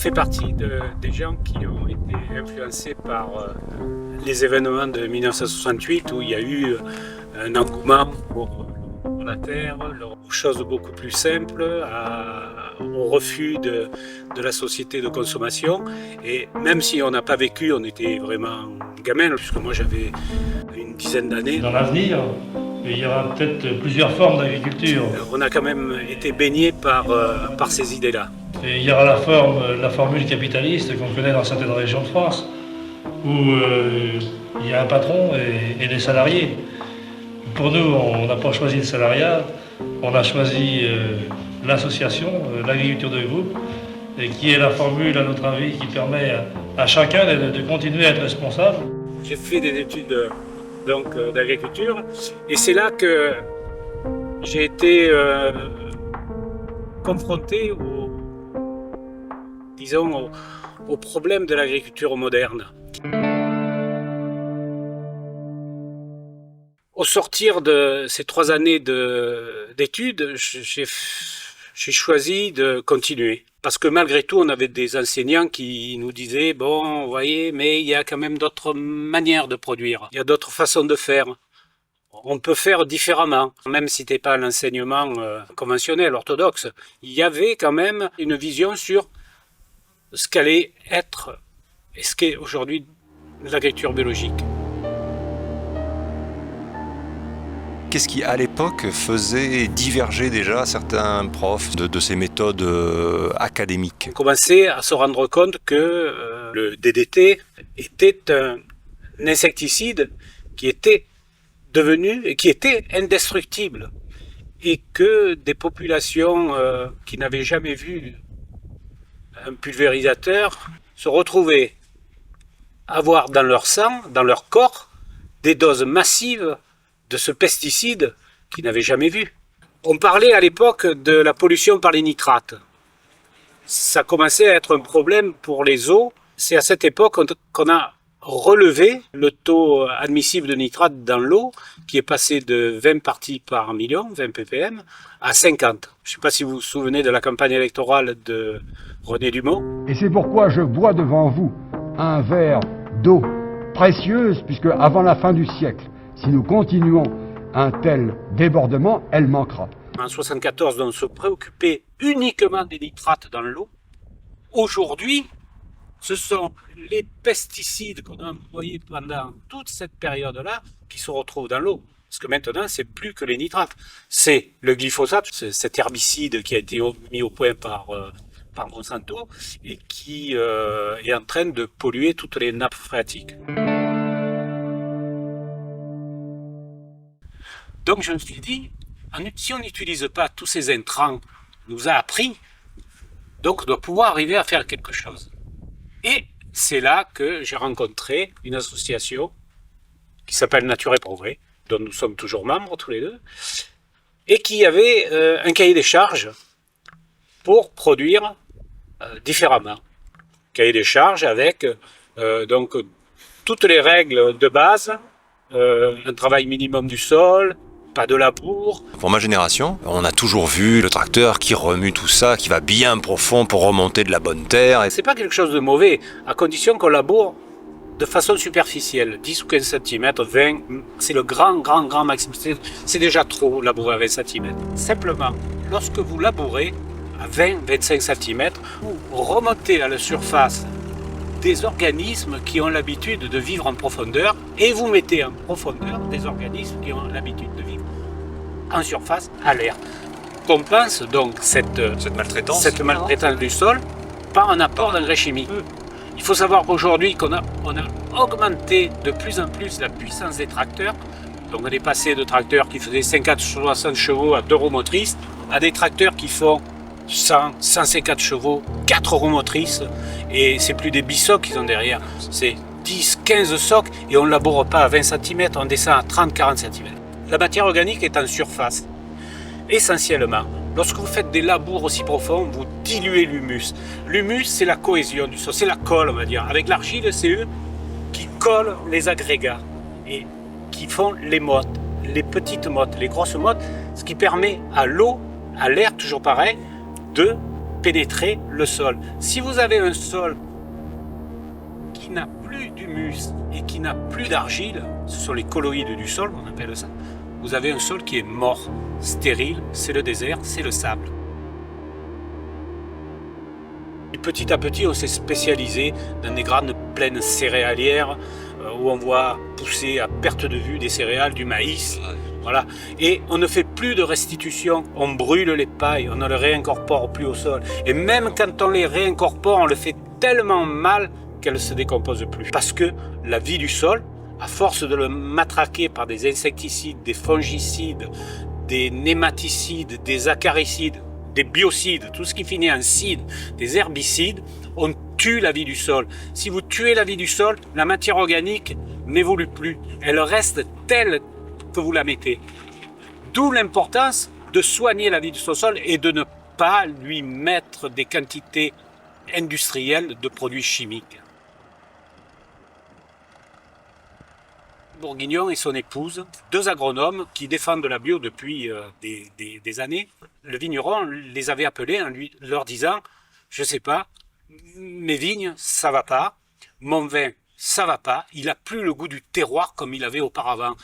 fait partie des gens qui ont été influencés par les événements de 1968 où il y a eu un engouement pour la terre, aux choses beaucoup plus simples, au refus de la société de consommation. Et même si on n'a pas vécu, on était vraiment gamin, puisque moi j'avais une dizaine d'années. Dans l'avenir, il y aura peut-être plusieurs formes d'agriculture. On a quand même été baigné par ces idées-là. Et il y aura la formule capitaliste qu'on connaît dans certaines régions de France, où il y a un patron et des salariés. Pour nous, on n'a pas choisi le salariat, on a choisi l'association, l'agriculture de groupe, et qui est la formule, à notre avis, qui permet à chacun de continuer à être responsable. J'ai fait des études d'agriculture, et c'est là que j'ai été confronté au problème de l'agriculture moderne. Au sortir de ces 3 années d'études, j'ai choisi de continuer. Parce que malgré tout, on avait des enseignants qui nous disaient « Bon, vous voyez, mais il y a quand même d'autres manières de produire. Il y a d'autres façons de faire. On peut faire différemment. » Même si ce n'était pas l'enseignement conventionnel, orthodoxe, il y avait quand même une vision sur ce qu'allait être et ce qu'est aujourd'hui l'agriculture biologique. Qu'est-ce qui, à l'époque, faisait diverger déjà certains profs de ces méthodes académiques? On commençait à se rendre compte que le DDT était un insecticide qui était devenu et qui était indestructible. Et que des populations qui n'avaient jamais vu un pulvérisateur se retrouvaient à avoir dans leur sang, dans leur corps, des doses massives de ce pesticide qu'ils n'avaient jamais vu. On parlait à l'époque de la pollution par les nitrates. Ça commençait à être un problème pour les eaux. C'est à cette époque qu'on a relevé le taux admissible de nitrate dans l'eau, qui est passé de 20 parties par million, 20 ppm, à 50. Je ne sais pas si vous vous souvenez de la campagne électorale de René Dumont. Et c'est pourquoi je bois devant vous un verre d'eau précieuse, puisque avant la fin du siècle, si nous continuons un tel débordement, elle manquera. En 1974, on se préoccupait uniquement des nitrates dans l'eau. Aujourd'hui, ce sont les pesticides qu'on a employés pendant toute cette période-là qui se retrouvent dans l'eau. Parce que maintenant, c'est plus que les nitrates. C'est le glyphosate, cet herbicide qui a été mis au point par Monsanto et qui est en train de polluer toutes les nappes phréatiques. Donc je me suis dit, si on n'utilise pas tous ces intrants qu'on nous a appris, donc on doit pouvoir arriver à faire quelque chose. Et c'est là que j'ai rencontré une association qui s'appelle Nature et Progrès, dont nous sommes toujours membres tous les deux, et qui avait un cahier des charges pour produire différemment. Cahier des charges avec donc toutes les règles de base, un travail minimum du sol, pas de labour. Pour ma génération, on a toujours vu le tracteur qui remue tout ça, qui va bien profond pour remonter de la bonne terre. C'est pas quelque chose de mauvais, à condition qu'on laboure de façon superficielle, 10 ou 15 cm, 20, c'est le grand maximum. C'est déjà trop labourer à 20 cm. Simplement, lorsque vous labourez à 20-25 cm, vous remontez à la surface des organismes qui ont l'habitude de vivre en profondeur et vous mettez en profondeur des organismes qui ont l'habitude de vivre en surface à l'air. Compense donc cette maltraitance du sol par un apport d'engrais chimiques. Il faut savoir qu'aujourd'hui on a augmenté de plus en plus la puissance des tracteurs. Donc on est passé de tracteurs qui faisaient 50-60 chevaux à 2 roues motrices à des tracteurs qui font 100, 150 chevaux, 4 roues motrices, et c'est plus des bissocs qu'ils ont derrière, c'est 10, 15 socs, et on ne laboure pas à 20 cm, on descend à 30, 40 cm. La matière organique est en surface. Essentiellement, lorsque vous faites des labours aussi profonds, vous diluez l'humus. L'humus, c'est la cohésion du sol, c'est la colle, on va dire. Avec l'argile, c'est eux qui collent les agrégats et qui font les mottes, les petites mottes, les grosses mottes, ce qui permet à l'eau, à l'air, toujours pareil, de pénétrer le sol. Si vous avez un sol qui n'a plus d'humus et qui n'a plus d'argile, ce sont les colloïdes du sol, on appelle ça, vous avez un sol qui est mort, stérile, c'est le désert, c'est le sable. Et petit à petit, on s'est spécialisé dans des grandes plaines céréalières où on voit pousser à perte de vue des céréales, du maïs. Voilà. Et on ne fait plus de restitution, on brûle les pailles, on ne les réincorpore plus au sol. Et même quand on les réincorpore, on le fait tellement mal qu'elles ne se décomposent plus. Parce que la vie du sol, à force de le matraquer par des insecticides, des fongicides, des nématicides, des acaricides, des biocides, tout ce qui finit en cide, des herbicides, on tue la vie du sol. Si vous tuez la vie du sol, la matière organique n'évolue plus. Elle reste telle que vous la mettez. D'où l'importance de soigner la vie de son sol et de ne pas lui mettre des quantités industrielles de produits chimiques. Bourguignon et son épouse, deux agronomes qui défendent la bio depuis des années. Le vigneron les avait appelés en leur disant « Je ne sais pas, mes vignes, ça va pas, mon vin, ça va pas, il n'a plus le goût du terroir comme il avait auparavant. »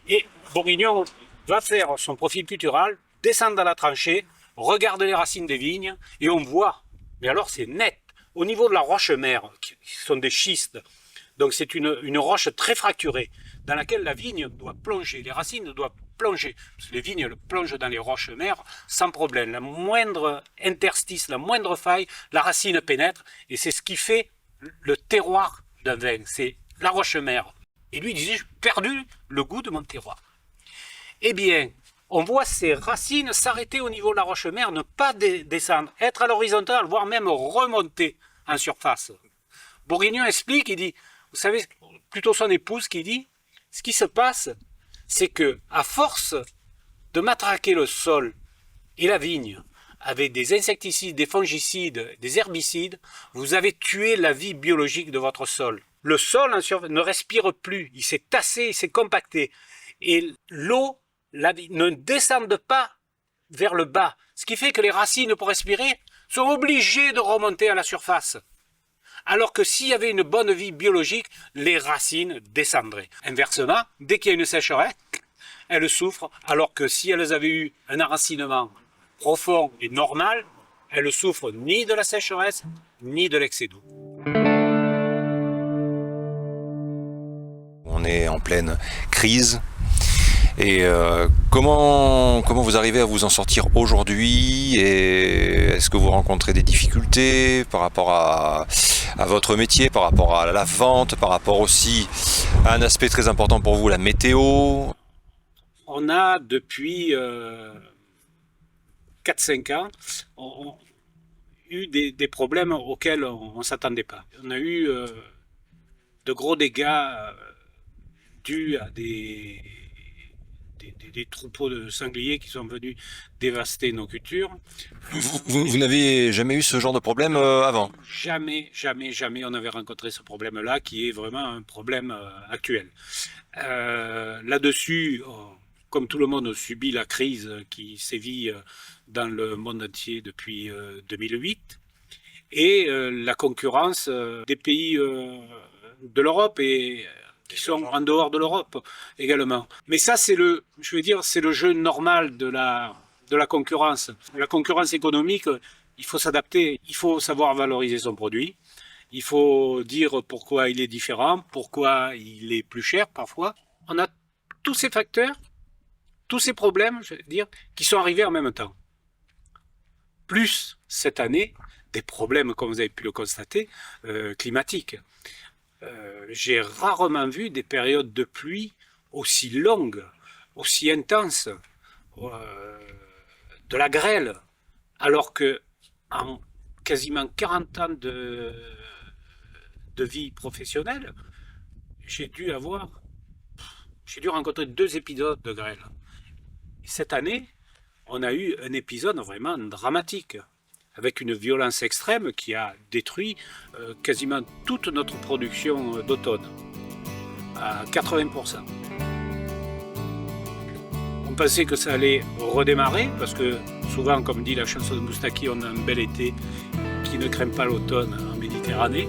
Et Bourguignon va faire son profil cultural, descendre dans la tranchée, regarde les racines des vignes et on voit, mais alors c'est net, au niveau de la roche-mère, qui sont des schistes, donc c'est une roche très fracturée, dans laquelle la vigne doit plonger, les racines doivent plonger. Parce que les vignes plongent dans les roches-mères sans problème. La moindre interstice, la moindre faille, la racine pénètre, et c'est ce qui fait le terroir d'un vin, c'est la roche-mère. Et lui disait, j'ai perdu le goût de mon terroir. Eh bien, on voit ces racines s'arrêter au niveau de la roche-mère, ne pas descendre, être à l'horizontale, voire même remonter en surface. Bourguignon explique, il dit, vous savez, plutôt son épouse qui dit, ce qui se passe, c'est que à force de matraquer le sol et la vigne avec des insecticides, des fongicides, des herbicides, vous avez tué la vie biologique de votre sol. Le sol ne respire plus, il s'est tassé, il s'est compacté. Et l'eau ne descend pas vers le bas. Ce qui fait que les racines, pour respirer, sont obligées de remonter à la surface. Alors que s'il y avait une bonne vie biologique, les racines descendraient. Inversement, dès qu'il y a une sécheresse, elles souffrent, alors que si elles avaient eu un enracinement profond et normal, elles ne souffrent ni de la sécheresse, ni de l'excès d'eau. On est en pleine crise. Et comment vous arrivez à vous en sortir aujourd'hui? Et est-ce que vous rencontrez des difficultés par rapport à votre métier, par rapport à la vente, par rapport aussi à un aspect très important pour vous, la météo? On a depuis 4-5 ans eu des problèmes auxquels on ne s'attendait pas. On a eu de gros dégâts dus à des troupeaux de sangliers qui sont venus dévaster nos cultures. Vous n'avez jamais eu ce genre de problème avant? Jamais on avait rencontré ce problème-là, qui est vraiment un problème actuel. Là-dessus, comme tout le monde, on subit la crise qui sévit dans le monde entier depuis 2008, et la concurrence des pays de l'Europe et qui sont en dehors de l'Europe également. Mais ça, c'est le jeu normal de la concurrence. La concurrence économique, il faut s'adapter, il faut savoir valoriser son produit, il faut dire pourquoi il est différent, pourquoi il est plus cher parfois. On a tous ces facteurs, tous ces problèmes, je veux dire, qui sont arrivés en même temps. Plus, cette année, des problèmes, comme vous avez pu le constater, climatiques. J'ai rarement vu des périodes de pluie aussi longues, aussi intenses, de la grêle, alors que en quasiment 40 ans de vie professionnelle, j'ai dû rencontrer 2 épisodes de grêle. Et cette année, on a eu un épisode vraiment dramatique, avec une violence extrême qui a détruit quasiment toute notre production d'automne, à 80%. On pensait que ça allait redémarrer, parce que souvent, comme dit la chanson de Moustaki, on a un bel été qui ne craint pas l'automne en Méditerranée.